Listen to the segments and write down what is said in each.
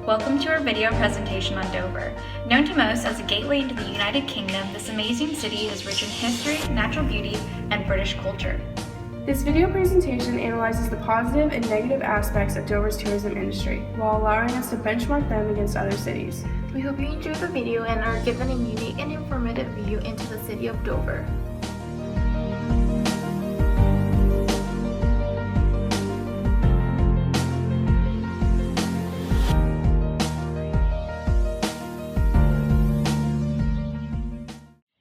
Welcome to our video presentation on Dover. Known to most as a gateway into the United Kingdom, this amazing city is rich in history, natural beauty, and British culture. This video presentation analyzes the positive and negative aspects of Dover's tourism industry, while allowing us to benchmark them against other cities. We hope you enjoy the video and are given a unique and informative view into the city of Dover.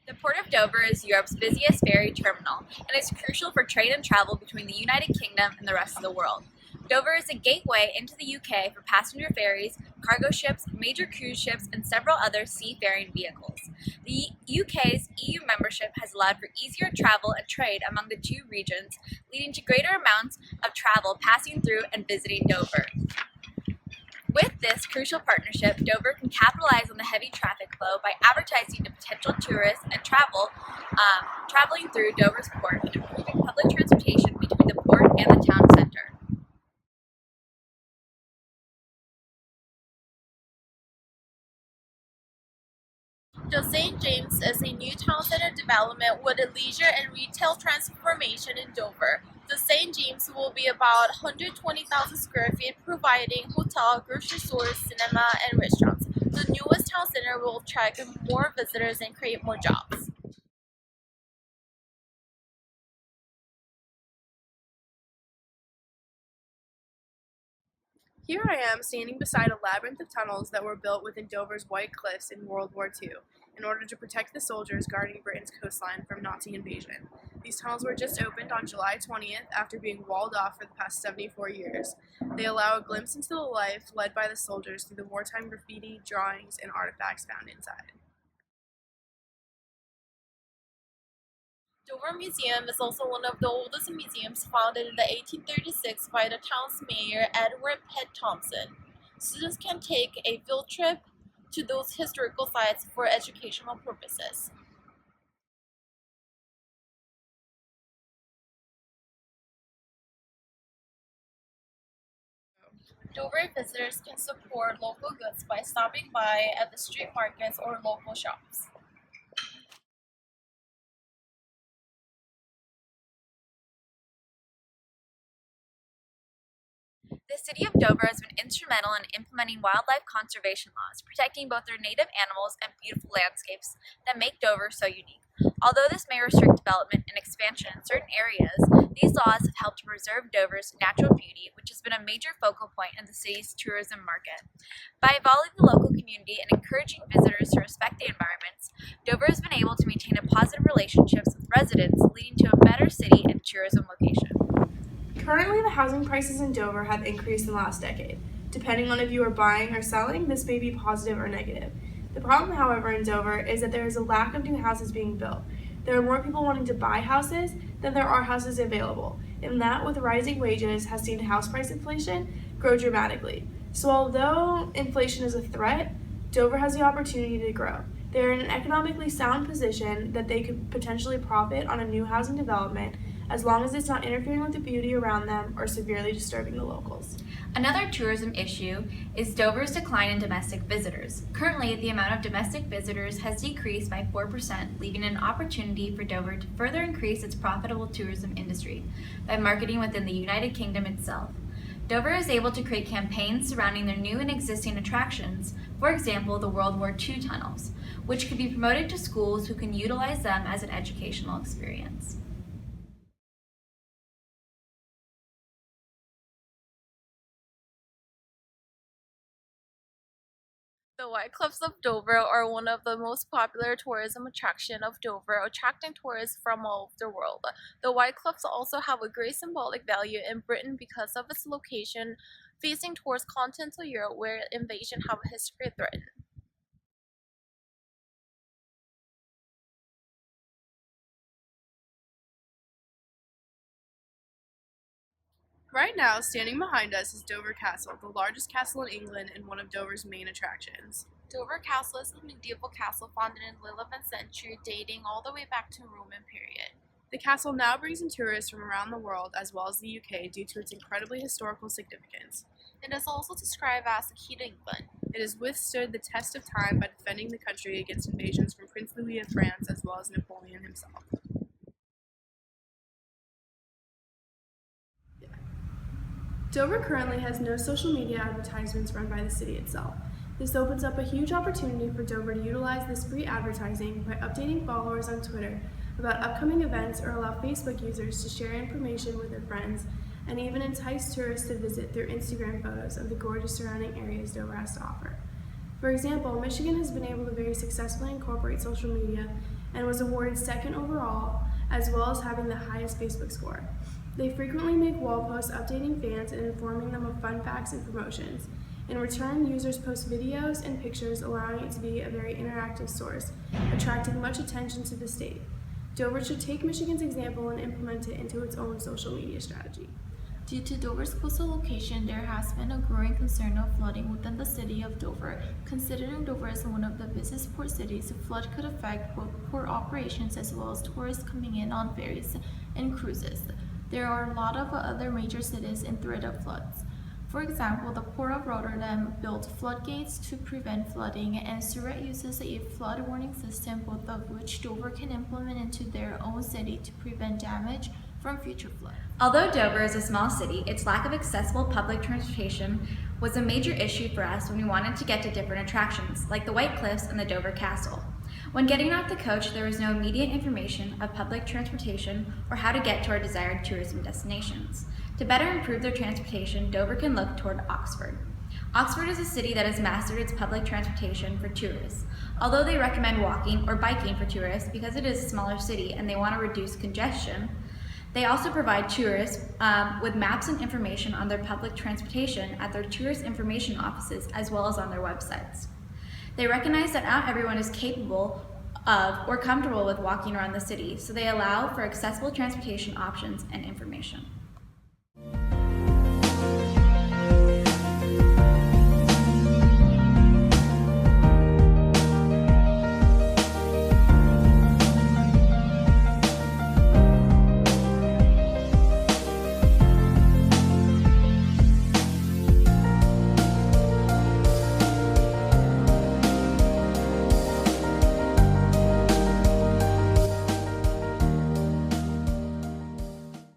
The Port of Dover is Europe's busiest ferry terminal and is crucial for trade and travel between the United Kingdom and the rest of the world. Dover is a gateway into the UK for passenger ferries, cargo ships, major cruise ships, and several other seafaring vehicles. The UK's EU membership has allowed for easier travel and trade among the two regions, leading to greater amounts of travel passing through and visiting Dover. With this crucial partnership, Dover can capitalize on the heavy traffic flow by advertising to potential tourists and traveling through Dover's port and improving public transportation between the port and the town center. The St. James is a new town center development with a leisure and retail transformation in Dover. The St. James will be about 120,000 square feet, providing hotel, grocery stores, cinema, and restaurants. The newest town center will attract more visitors and create more jobs. Here I am standing beside a labyrinth of tunnels that were built within Dover's White Cliffs in World War II in order to protect the soldiers guarding Britain's coastline from Nazi invasion. These tunnels were just opened on July 20th after being walled off for the past 74 years. They allow a glimpse into the life led by the soldiers through the wartime graffiti, drawings, and artifacts found inside. Dover Museum is also one of the oldest museums founded in 1836 by the town's mayor, Edward Pitt Thompson. Students can take a field trip to those historical sites for educational purposes. Dover visitors can support local goods by stopping by at the street markets or local shops. The city of Dover has been instrumental in implementing wildlife conservation laws, protecting both their native animals and beautiful landscapes that make Dover so unique. Although this may restrict development and expansion in certain areas, these laws have helped to preserve Dover's natural beauty, which has been a major focal point in the city's tourism market. By involving the local community and encouraging visitors to respect the environments, Dover has been able to maintain a positive relationships with residents, leading to a better city and tourism location. Currently, the housing prices in Dover have increased in the last decade. Depending on if you are buying or selling, this may be positive or negative. The problem, however, in Dover is that there is a lack of new houses being built. There are more people wanting to buy houses than there are houses available, and that, with rising wages, has seen house price inflation grow dramatically. So although inflation is a threat, Dover has the opportunity to grow. They are in an economically sound position that they could potentially profit on a new housing development as long as it's not interfering with the beauty around them or severely disturbing the locals. Another tourism issue is Dover's decline in domestic visitors. Currently, the amount of domestic visitors has decreased by 4%, leaving an opportunity for Dover to further increase its profitable tourism industry by marketing within the United Kingdom itself. Dover is able to create campaigns surrounding their new and existing attractions, for example, the World War II tunnels, which could be promoted to schools who can utilize them as an educational experience. The White Cliffs of Dover are one of the most popular tourism attractions of Dover, attracting tourists from all over the world. The White Cliffs also have a great symbolic value in Britain because of its location facing towards continental Europe, where invasion have a history threatened. Right now, standing behind us is Dover Castle, the largest castle in England and one of Dover's main attractions. Dover Castle is a medieval castle founded in the 11th century, dating all the way back to Roman period. The castle now brings in tourists from around the world as well as the UK due to its incredibly historical significance. It is also described as the key to England. It has withstood the test of time by defending the country against invasions from Prince Louis of France as well as Napoleon himself. Dover currently has no social media advertisements run by the city itself. This opens up a huge opportunity for Dover to utilize this free advertising by updating followers on Twitter about upcoming events or allow Facebook users to share information with their friends and even entice tourists to visit through Instagram photos of the gorgeous surrounding areas Dover has to offer. For example, Michigan has been able to very successfully incorporate social media and was awarded second overall, as well as having the highest Facebook score. They frequently make wall posts updating fans and informing them of fun facts and promotions. In return, users post videos and pictures, allowing it to be a very interactive source, attracting much attention to the state. Dover should take Michigan's example and implement it into its own social media strategy. Due to Dover's coastal location, there has been a growing concern of flooding within the city of Dover. Considering Dover is one of the busiest port cities, a flood could affect both port operations as well as tourists coming in on ferries and cruises. There are a lot of other major cities in threat of floods. For example, the Port of Rotterdam built floodgates to prevent flooding, and Surat uses a flood warning system, both of which Dover can implement into their own city to prevent damage from future floods. Although Dover is a small city, its lack of accessible public transportation was a major issue for us when we wanted to get to different attractions, like the White Cliffs and the Dover Castle. When getting off the coach, there was no immediate information of public transportation or how to get to our desired tourism destinations. To better improve their transportation, Dover can look toward Oxford. Oxford is a city that has mastered its public transportation for tourists. Although they recommend walking or biking for tourists because it is a smaller city and they want to reduce congestion, they also provide tourists with maps and information on their public transportation at their tourist information offices as well as on their websites. They recognize that not everyone is capable of or comfortable with walking around the city, so they allow for accessible transportation options and information.